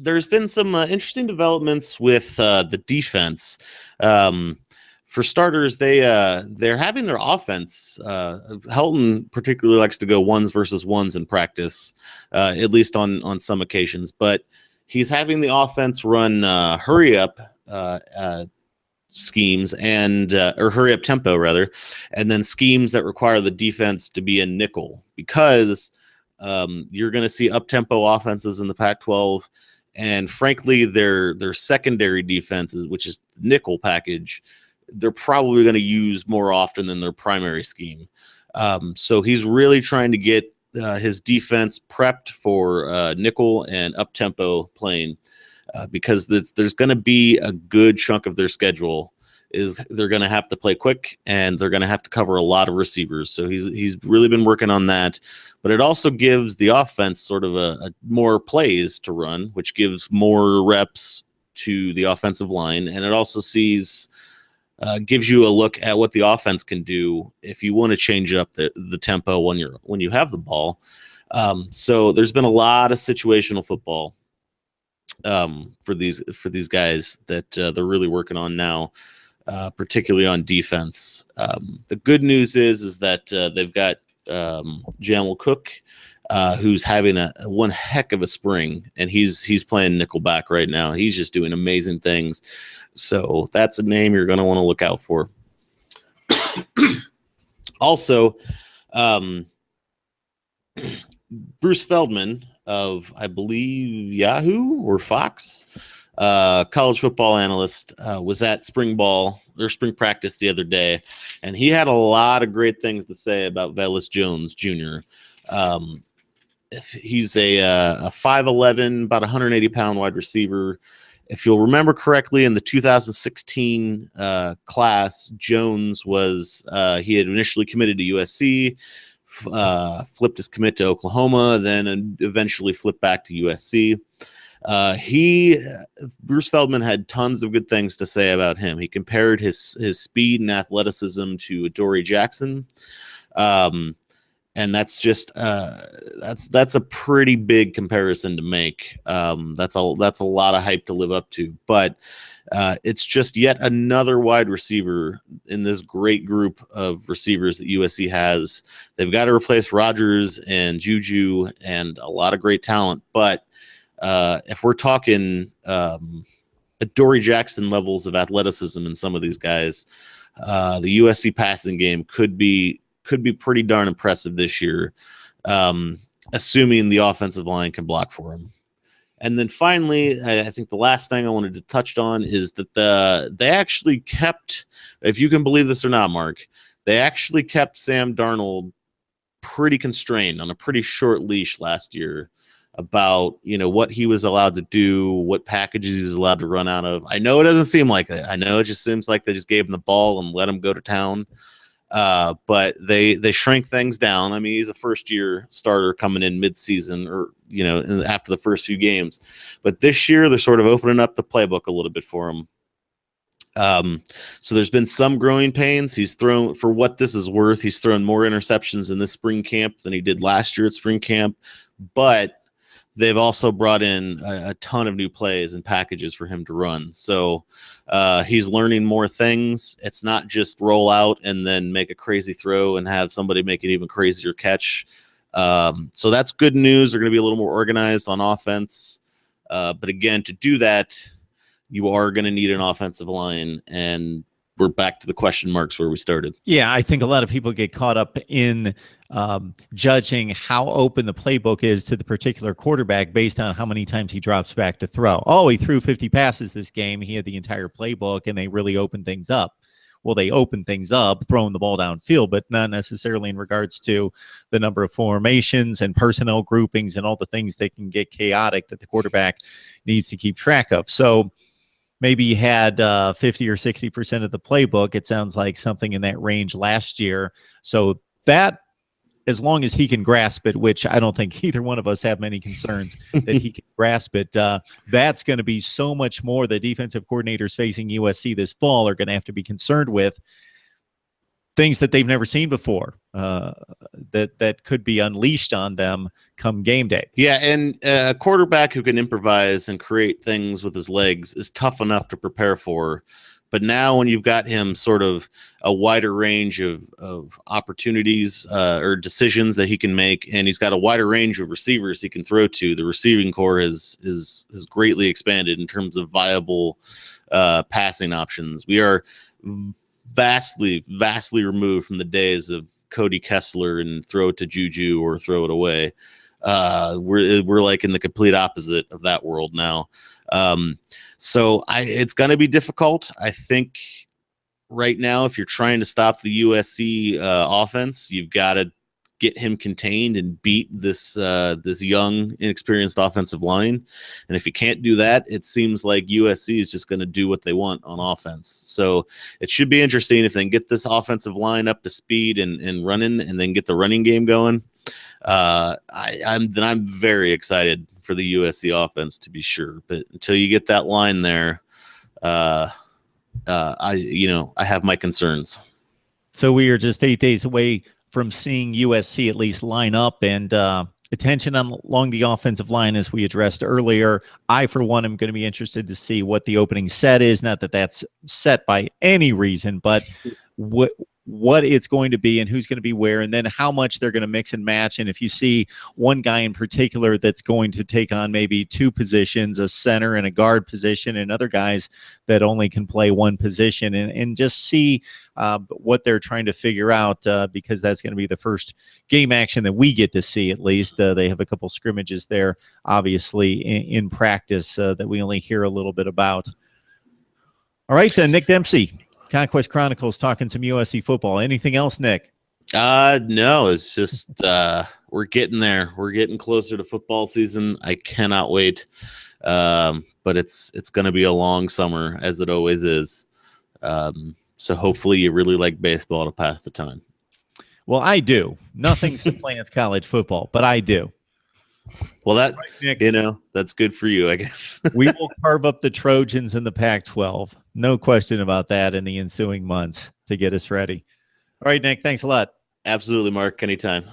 there's been some interesting developments with the defense. For starters, they're having their offense. Helton particularly likes to go ones versus ones in practice, at least on some occasions. But he's having the offense run hurry up schemes and or hurry up tempo rather, and then schemes that require the defense to be in nickel, because you're going to see up tempo offenses in the Pac-12, and frankly, their secondary defenses, which is nickel package, they're probably going to use more often than their primary scheme. So he's really trying to get his defense prepped for nickel and up tempo playing, because there's going to be a good chunk of their schedule is they're going to have to play quick and they're going to have to cover a lot of receivers. So he's really been working on that, but it also gives the offense sort of a more plays to run, which gives more reps to the offensive line. And it also gives you a look at what the offense can do if you want to change up the tempo when you have the ball. So there's been a lot of situational football for these guys that they're really working on now, particularly on defense. The good news is that they've got Jamal Cook, who's having one heck of a spring, and he's playing nickelback right now. He's just doing amazing things. So that's a name you're going to want to look out for. Also, Bruce Feldman of, I believe, Yahoo or Fox, college football analyst, was at spring practice the other day, and he had a lot of great things to say about Velus Jones Jr. He's a 5'11", about 180-pound wide receiver. If you'll remember correctly, in the 2016 class, Jones he had initially committed to USC, flipped his commit to Oklahoma, then eventually flipped back to USC. Bruce Feldman had tons of good things to say about him. He compared his speed and athleticism to Adoree Jackson. And that's just that's a pretty big comparison to make. That's a lot of hype to live up to, but it's just yet another wide receiver in this great group of receivers that USC has. They've got to replace Rodgers and Juju and a lot of great talent, but if we're talking Adoree Jackson levels of athleticism in some of these guys, the USC passing game could be pretty darn impressive this year, assuming the offensive line can block for him. And then finally, I think the last thing I wanted to touch on is that they actually kept, if you can believe this or not, Mark, they actually kept Sam Darnold pretty constrained on a pretty short leash last year about, what he was allowed to do, what packages he was allowed to run out of. I know it doesn't seem like it. I know it just seems like they just gave him the ball and let him go to town. But they shrank things down. I mean, he's a first-year starter coming in mid-season, or after the first few games. But this year, they're sort of opening up the playbook a little bit for him. So there's been some growing pains. He's thrown, for what this is worth, he's thrown more interceptions in this spring camp than he did last year at spring camp. But they've also brought in a ton of new plays and packages for him to run. So he's learning more things. It's not just roll out and then make a crazy throw and have somebody make an even crazier catch. So that's good news. They're going to be a little more organized on offense. But again, to do that, you are going to need an offensive line, and we're back to the question marks where we started. Yeah, I think a lot of people get caught up in judging how open the playbook is to the particular quarterback based on how many times he drops back to throw. Oh, he threw 50 passes this game. He had the entire playbook, and they really opened things up. Well, they opened things up throwing the ball downfield, but not necessarily in regards to the number of formations and personnel groupings and all the things that can get chaotic that the quarterback needs to keep track of. So maybe he had 50 or 60% of the playbook. It sounds like something in that range last year. So that, as long as he can grasp it, which I don't think either one of us have many concerns that he can grasp it, that's going to be so much more the defensive coordinators facing USC this fall are going to have to be concerned with. things that they've never seen before that could be unleashed on them come game day. Yeah, and a quarterback who can improvise and create things with his legs is tough enough to prepare for. But now, when you've got him sort of a wider range of opportunities or decisions that he can make, and he's got a wider range of receivers he can throw to, the receiving core has greatly expanded in terms of viable passing options. We are vastly removed from the days of Cody Kessler and throw it to Juju or throw it away. We're like in the complete opposite of that world now. So it's going to be difficult. I think right now, if you're trying to stop the USC offense, you've got to get him contained and beat this young, inexperienced offensive line. And if you can't do that, it seems like USC is just going to do what they want on offense. So it should be interesting if they can get this offensive line up to speed and running, and then get the running game going. I'm very excited for the USC offense, to be sure. But until you get that line there, I have my concerns. So we are just 8 days away from seeing USC at least line up, and attention along the offensive line, as we addressed earlier. I, for one, am going to be interested to see what the opening set is. Not that that's set by any reason, but what it's going to be and who's going to be where, and then how much they're going to mix and match. And if you see one guy in particular that's going to take on maybe two positions, a center and a guard position, and other guys that only can play one position, and just see what they're trying to figure out, because that's going to be the first game action that we get to see, at least. They have a couple scrimmages there, obviously, in practice that we only hear a little bit about. All right, Nick Dempsey, Conquest Chronicles, talking some USC football. Anything else, Nick? No, it's just we're getting there. We're getting closer to football season. I cannot wait. But it's going to be a long summer, as it always is. So hopefully you really like baseball to pass the time. Well, I do. Nothing supplants college football, but I do. Well, that's good for you, I guess. We will carve up the Trojans in the Pac-12. No question about that in the ensuing months to get us ready. All right, Nick, thanks a lot. Absolutely, Mark. Anytime.